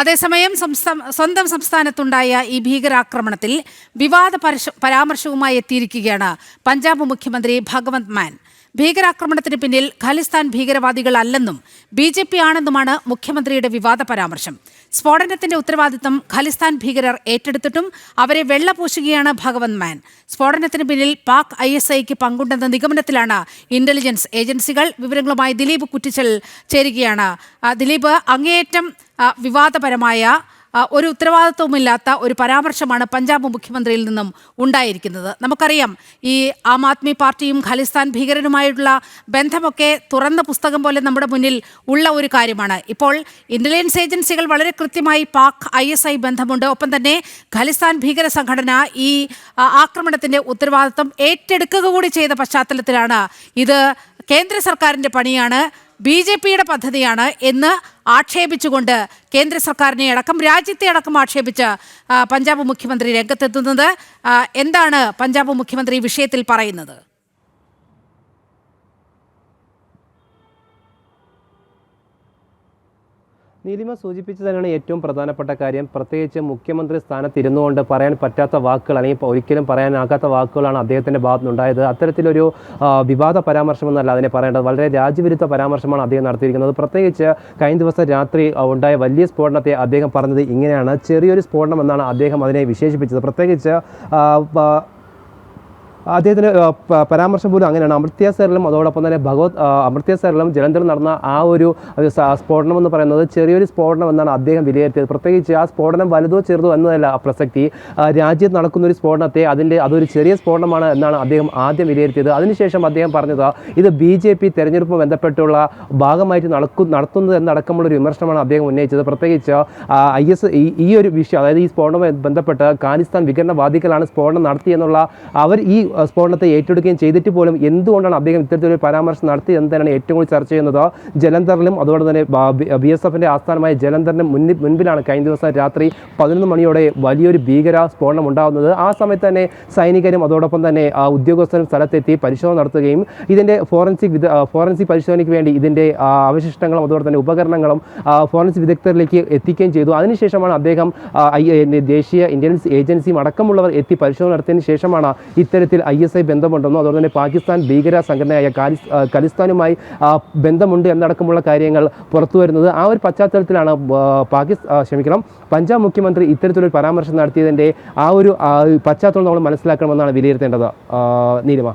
അതേസമയം സ്വന്തം സംസ്ഥാനത്തുണ്ടായ ഈ ഭീകരാക്രമണത്തിൽ വിവാദ പരാമർശവുമായി എത്തിയിരിക്കുകയാണ് പഞ്ചാബ് മുഖ്യമന്ത്രി ഭഗവന്ത് മാൻ. ഭീകരാക്രമണത്തിന് പിന്നിൽ ഖലിസ്ഥാൻ ഭീകരവാദികളല്ലെന്നും BJP ആണെന്നുമാണ് മുഖ്യമന്ത്രിയുടെ വിവാദ പരാമർശം. സ്ഫോടനത്തിന്റെ ഉത്തരവാദിത്തം ഖലിസ്ഥാൻ ഭീകരർ ഏറ്റെടുത്തിട്ടും അവരെ വെള്ളപൂശുകയാണ് ഭഗവന്ത് മാൻ. സ്ഫോടനത്തിന് പിന്നിൽ പാക് ISIക്ക് പങ്കുണ്ടെന്ന നിഗമനത്തിലാണ് ഇന്റലിജൻസ് ഏജൻസികൾ. വിവരങ്ങളുമായി ദിലീപ് കുറ്റിച്ചൽ ചേരുകയാണ്. ദിലീപ്, അങ്ങേയറ്റം വിവാദപരമായ ഒരു ഉത്തരവാദിത്വമില്ലാത്ത ഒരു പരാമർശമാണ് പഞ്ചാബ് മുഖ്യമന്ത്രിയിൽ നിന്നും ഉണ്ടായിരിക്കുന്നത്. നമുക്കറിയാം, ഈ ആം ആദ്മി പാർട്ടിയും ഖലിസ്ഥാൻ ഭീകരനുമായിട്ടുള്ള ബന്ധമൊക്കെ തുറന്ന പുസ്തകം പോലെ നമ്മുടെ മുന്നിൽ ഉള്ള ഒരു കാര്യമാണ്. ഇപ്പോൾ ഇന്റലിജൻസ് ഏജൻസികൾ വളരെ കൃത്യമായി പാക് ISI ബന്ധമുണ്ട്. ഒപ്പം തന്നെ ഖലിസ്ഥാൻ ഭീകര സംഘടന ഈ ആക്രമണത്തിന്റെ ഉത്തരവാദിത്വം ഏറ്റെടുക്കുക കൂടി ചെയ്ത പശ്ചാത്തലത്തിലാണ് ഇത് കേന്ദ്ര സർക്കാരിന്റെ പണിയാണ്, BJPയുടെ പദ്ധതിയാണ് എന്ന് ആക്ഷേപിച്ചുകൊണ്ട് കേന്ദ്ര സർക്കാരിനെ അടക്കം രാജ്യത്തെ അടക്കം ആക്ഷേപിച്ച് പഞ്ചാബ് മുഖ്യമന്ത്രി രംഗത്തെത്തുന്നത്. എന്താണ് പഞ്ചാബ് മുഖ്യമന്ത്രി ഈ വിഷയത്തിൽ പറയുന്നത്? നീലിമ സൂചിപ്പിച്ചതാണ് ഏറ്റവും പ്രധാനപ്പെട്ട കാര്യം. പ്രത്യേകിച്ച് മുഖ്യമന്ത്രി സ്ഥാനത്തിരുന്നുകൊണ്ട് പറയാൻ പറ്റാത്ത വാക്കുകൾ, അല്ലെങ്കിൽ ഒരിക്കലും പറയാനാകാത്ത വാക്കുകളാണ് അദ്ദേഹത്തിൻ്റെ ഭാഗത്തുനിന്നുണ്ടായത്. അത്തരത്തിലൊരു വിവാദ പരാമർശമെന്നല്ല അതിനെ പറയേണ്ടത്, വളരെ രാജ്യവിരുദ്ധ പരാമർശമാണ് അദ്ദേഹം നടത്തിയിരിക്കുന്നത്. പ്രത്യേകിച്ച് കഴിഞ്ഞ ദിവസം രാത്രി ഉണ്ടായ വലിയ സ്ഫോടനത്തെ അദ്ദേഹം പറഞ്ഞത് ഇങ്ങനെയാണ്: ചെറിയൊരു സ്ഫോടനം എന്നാണ് അദ്ദേഹം അതിനെ വിശേഷിപ്പിച്ചത്. പ്രത്യേകിച്ച് അദ്ദേഹത്തിന് പരാമർശം പോലും അങ്ങനെയാണ്. അമൃത്സറിലും അതോടൊപ്പം തന്നെ അമൃത്സറിലും ജലന്ധറിലും നടന്ന ആ ഒരു സ്ഫോടനം എന്ന് പറയുന്നത് ചെറിയൊരു സ്ഫോടനം എന്നാണ് അദ്ദേഹം വിലയിരുത്തിയത്. പ്രത്യേകിച്ച് ആ സ്ഫോടനം വലുതോ ചെറുതോ എന്നതല്ല പ്രസക്തി, രാജ്യത്ത് നടക്കുന്നൊരു സ്ഫോടനത്തെ അതൊരു ചെറിയ സ്ഫോടനമാണ് എന്നാണ് അദ്ദേഹം ആദ്യം വിലയിരുത്തിയത്. അതിനുശേഷം അദ്ദേഹം പറഞ്ഞത് ഇത് BJP തെരഞ്ഞെടുപ്പ് ബന്ധപ്പെട്ടുള്ള ഭാഗമായിട്ട് നടത്തുന്നത് എന്നടക്കമുള്ളൊരു വിമർശനമാണ് അദ്ദേഹം ഉന്നയിച്ചത്. പ്രത്യേകിച്ച് ഈ ഒരു വിഷയം, അതായത് ഈ സ്ഫോടനവുമായി ബന്ധപ്പെട്ട് ഖാലിസ്ഥാൻ വിഘടനവാദികളാണ് സ്ഫോടനം നടത്തിയെന്നുള്ള അവർ ഈ സ്ഫോടനത്തെ ഏറ്റെടുക്കുകയും ചെയ്തിട്ട് പോലും എന്തുകൊണ്ടാണ് അദ്ദേഹം ഇത്തരത്തിലൊരു പരാമർശം നടത്തിയത് എന്നതാണ് ഏറ്റവും കൂടുതൽ ചർച്ച ചെയ്യുന്നത്. ജലന്ധറിലും അതുപോലെ തന്നെ BSFന്റെ ആസ്ഥാനമായ ജലന്ധറിന് മുൻപിലാണ് കഴിഞ്ഞ ദിവസം രാത്രി 11 മണിയോടെ വലിയൊരു ഭീകര സ്ഫോടനം ഉണ്ടാകുന്നത്. ആ സമയത്ത് തന്നെ സൈനികരും അതോടൊപ്പം തന്നെ ഉദ്യോഗസ്ഥരും സ്ഥലത്തെത്തി പരിശോധന നടത്തുകയും ഇതിൻ്റെ ഫോറൻസിക് പരിശോധനയ്ക്ക് വേണ്ടി ഇതിൻ്റെ അവശിഷ്ടങ്ങളും അതുപോലെ തന്നെ ഉപകരണങ്ങളും ഫോറൻസിക് വിദഗ്ധരിലേക്ക് എത്തിക്കുകയും ചെയ്തു. അതിനുശേഷമാണ് അദ്ദേഹം ദേശീയ ഇന്റലിജൻസ് ഏജൻസിയും അടക്കമുള്ളവർ എത്തി പരിശോധന നടത്തിയതിനു ശേഷമാണ് ഇത്തരത്തിൽ ISI ബന്ധമുണ്ടെന്നോ അതുപോലെ തന്നെ പാകിസ്ഥാൻ ഭീകര സംഘടനയായ ഖലിസ്ഥാനുമായി ബന്ധമുണ്ട് എന്നടക്കമുള്ള കാര്യങ്ങൾ പുറത്തു വരുന്നത്. ആ ഒരു പശ്ചാത്തലത്തിലാണ് പഞ്ചാബ് മുഖ്യമന്ത്രി ഇത്തരത്തിലൊരു പരാമർശം നടത്തിയതിൻ്റെ ആ ഒരു പശ്ചാത്തലം നമ്മൾ മനസ്സിലാക്കണമെന്നാണ് വിലയിരുത്തേണ്ടത്. നീലിമ.